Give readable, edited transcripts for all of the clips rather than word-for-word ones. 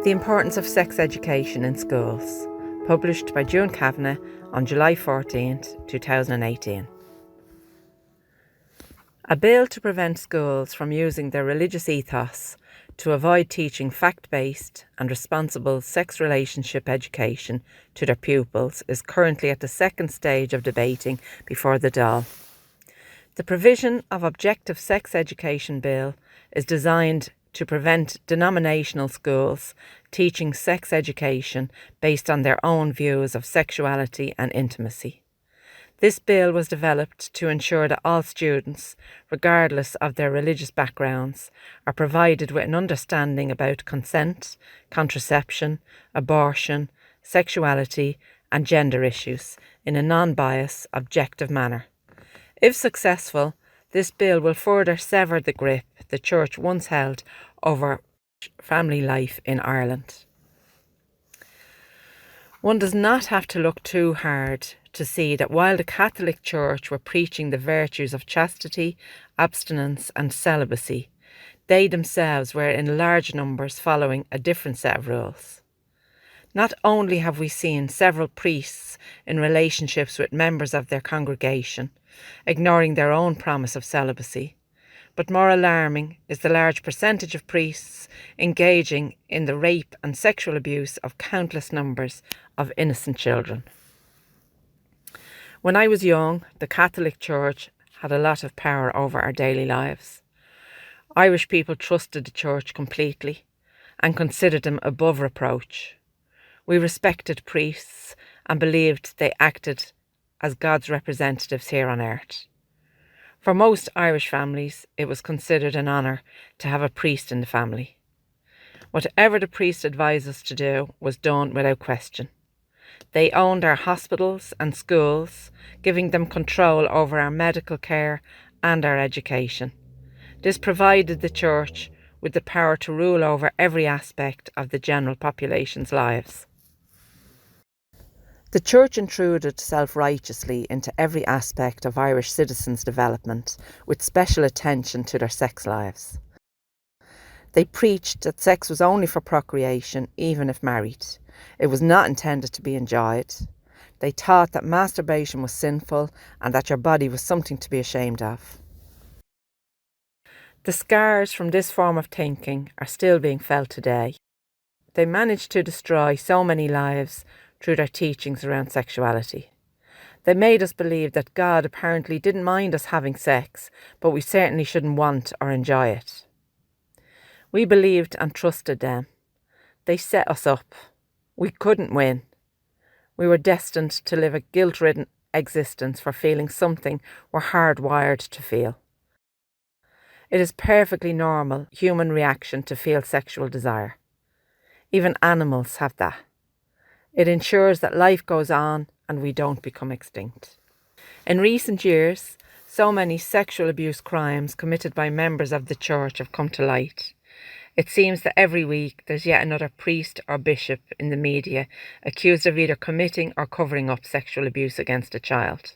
The Importance of Sex Education in Schools, published by June Kavanagh on July 14, 2018. A bill to prevent schools from using their religious ethos to avoid teaching fact-based and responsible sex relationship education to their pupils is currently at the second stage of debating before the Dáil. The provision of Objective Sex Education Bill is designed to prevent denominational schools teaching sex education based on their own views of sexuality and intimacy. This bill was developed to ensure that all students, regardless of their religious backgrounds, are provided with an understanding about consent, contraception, abortion, sexuality and gender issues in a non-biased, objective manner. If successful, this bill will further sever the grip the Church once held over family life in Ireland. One does not have to look too hard to see that while the Catholic Church were preaching the virtues of chastity, abstinence and celibacy, they themselves were in large numbers following a different set of rules. Not only have we seen several priests in relationships with members of their congregation, ignoring their own promise of celibacy, but more alarming is the large percentage of priests engaging in the rape and sexual abuse of countless numbers of innocent children. When I was young, the Catholic Church had a lot of power over our daily lives. Irish people trusted the Church completely and considered them above reproach. We respected priests and believed they acted as God's representatives here on earth. For most Irish families, it was considered an honour to have a priest in the family. Whatever the priest advised us to do was done without question. They owned our hospitals and schools, giving them control over our medical care and our education. This provided the Church with the power to rule over every aspect of the general population's lives. The Church intruded self-righteously into every aspect of Irish citizens' development, with special attention to their sex lives. They preached that sex was only for procreation, even if married. It was not intended to be enjoyed. They taught that masturbation was sinful and that your body was something to be ashamed of. The scars from this form of thinking are still being felt today. They managed to destroy so many lives through their teachings around sexuality. They made us believe that God apparently didn't mind us having sex, but we certainly shouldn't want or enjoy it. We believed and trusted them. They set us up. We couldn't win. We were destined to live a guilt-ridden existence for feeling something we're hardwired to feel. It is perfectly normal human reaction to feel sexual desire. Even animals have that. It ensures that life goes on and we don't become extinct. In recent years, so many sexual abuse crimes committed by members of the Church have come to light. It seems that every week there's yet another priest or bishop in the media accused of either committing or covering up sexual abuse against a child.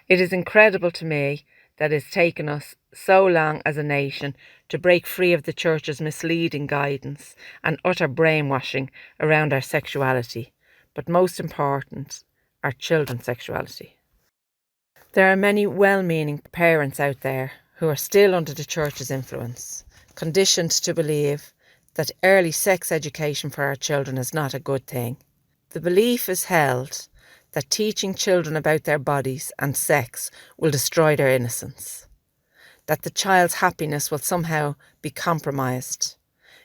It is incredible to me that it's taken us so long as a nation to break free of the Church's misleading guidance and utter brainwashing around our sexuality, but most important, our children's sexuality. There are many well-meaning parents out there who are still under the Church's influence, conditioned to believe that early sex education for our children is not a good thing. The belief is held that teaching children about their bodies and sex will destroy their innocence, that the child's happiness will somehow be compromised.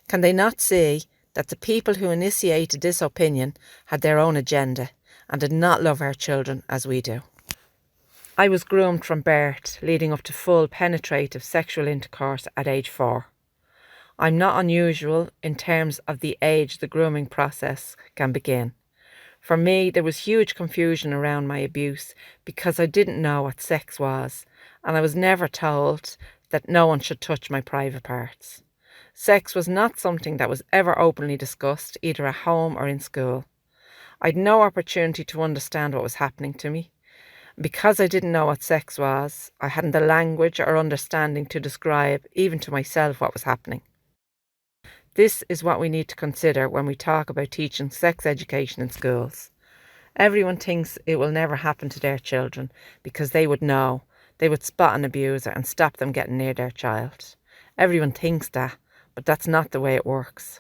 Can they not see that the people who initiated this opinion had their own agenda and did not love our children as we do? I was groomed from birth, leading up to full penetrative sexual intercourse at age 4. I'm not unusual in terms of the age the grooming process can begin. For me, there was huge confusion around my abuse because I didn't know what sex was, and I was never told that no one should touch my private parts. Sex was not something that was ever openly discussed, either at home or in school. I'd no opportunity to understand what was happening to me. Because I didn't know what sex was, I hadn't the language or understanding to describe, even to myself, what was happening. This is what we need to consider when we talk about teaching sex education in schools. Everyone thinks it will never happen to their children because they would know. They would spot an abuser and stop them getting near their child. Everyone thinks that, but that's not the way it works.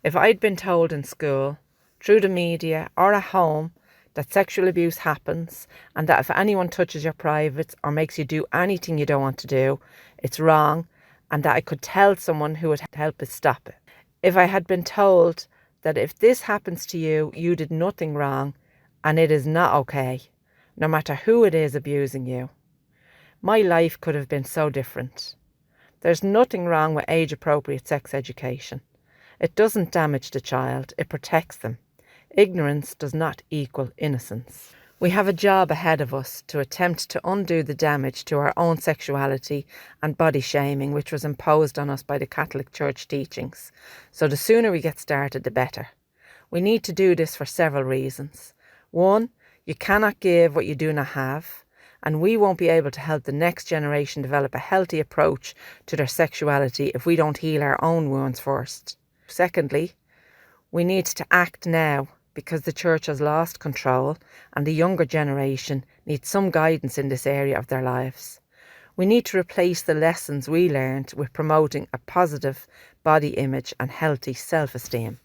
If I'd been told in school, through the media or at home, that sexual abuse happens and that if anyone touches your privates or makes you do anything you don't want to do, it's wrong, and that I could tell someone who would help us stop it. If I had been told that if this happens to you, you did nothing wrong and it is not okay, no matter who it is abusing you, my life could have been so different. There's nothing wrong with age-appropriate sex education. It doesn't damage the child, it protects them. Ignorance does not equal innocence. We have a job ahead of us to attempt to undo the damage to our own sexuality and body shaming which was imposed on us by the Catholic Church teachings. So the sooner we get started, the better. We need to do this for several reasons. 1, you cannot give what you do not have, and we won't be able to help the next generation develop a healthy approach to their sexuality if we don't heal our own wounds first. Secondly, we need to act now because the church has lost control and the younger generation needs some guidance in this area of their lives. We need to replace the lessons we learned with promoting a positive body image and healthy self-esteem.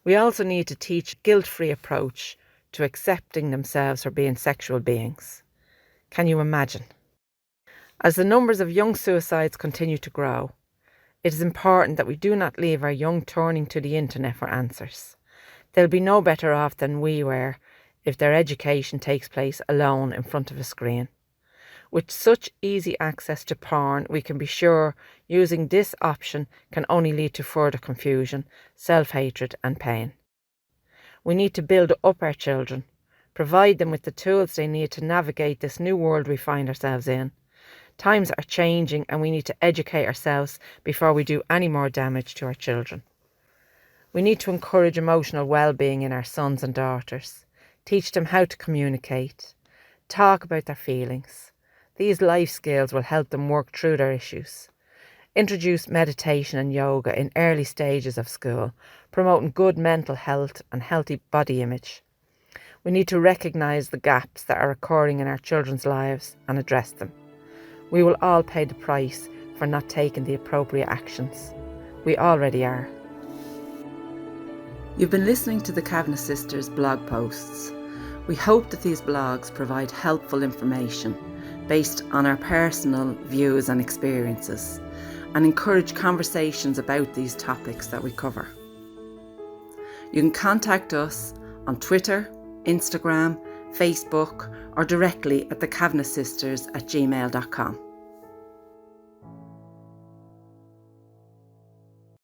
We also need to teach a guilt-free approach to accepting themselves for being sexual beings. Can you imagine? As the numbers of young suicides continue to grow, it is important that we do not leave our young turning to the internet for answers. They'll be no better off than we were if their education takes place alone in front of a screen. With such easy access to porn, we can be sure using this option can only lead to further confusion, self-hatred and pain. We need to build up our children, provide them with the tools they need to navigate this new world we find ourselves in. Times are changing and we need to educate ourselves before we do any more damage to our children. We need to encourage emotional well-being in our sons and daughters, teach them how to communicate, talk about their feelings. These life skills will help them work through their issues. Introduce meditation and yoga in early stages of school, promoting good mental health and healthy body image. We need to recognise the gaps that are occurring in our children's lives and address them. We will all pay the price for not taking the appropriate actions. We already are. You've been listening to the Kavanagh Sisters blog posts. We hope that these blogs provide helpful information based on our personal views and experiences and encourage conversations about these topics that we cover. You can contact us on Twitter, Instagram, Facebook or directly at thekavanaghsisters@gmail.com.